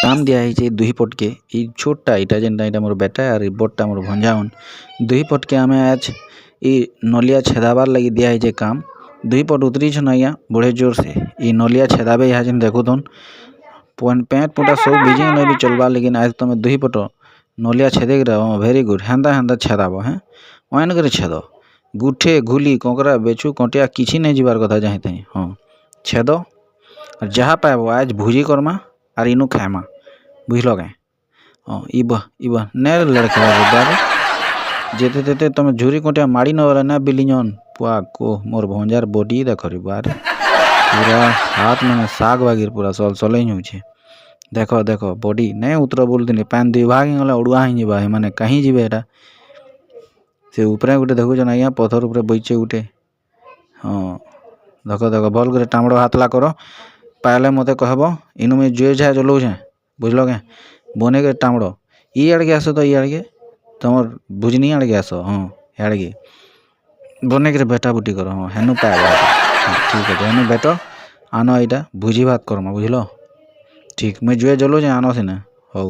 काम दिया है दुही पटके छोटा इटा जेनटा इटा मोर बेटा और बड़टा मोर भंजाउन दुही पटके आम आज ये नलिया छेदाबार लगी दिया है काम दुही पट उतरी छन आज्ञा बड़े जोर से ये नलिया छेदाबे यहाँ जेन देखुन पैंट पुटा सब भिजे भी चलवा लेकिन आज तुम दुही पट नलिया छेदे भेरी गुड हेन्दा हेन्दा छेदाब हाँ ओन कर छेद गुठे घुली कंकरा बेचू कंटिया किसी नहीं जीवार कथा जाही थी हाँ छेद और जहाँ पाइब आज भुजी करमा और इनू खाएमा बुझल क्या हाँ इब ने लड़के बारे जेते तेते तुम झुरी कंटिया माड़ी न ना बिलीजन पुआ को मोर भंजार बॉडी देख बारे पूरा हाथ में साग बागिर पूरा सल सलै होछे देख देख बॉडी नहीं उतर बोलती पैन दुई भाग गला उड़ुआ ही जावा मैंने कहीं जीवे एटा से ऊपर गोटे देखुन आज्ञा पथर उपरे बैचे गोटे हाँ देख देख भल कर टामड़ हाथला कर पाले मत कहब इनू मुझे जुए झाए चलाऊे बुझल क्या बने के टामड़ आड़ के आस तो आड़ के तुम भुजनी आड़ के आस हाँ आड़ के बने के बेटा बुटी कर हाँ हेनु पाए ठीक है हेनु बेट आन यहाँ भुजी भात करमा बुझल ठीक मुझे जुए जलो आन सीना हौ।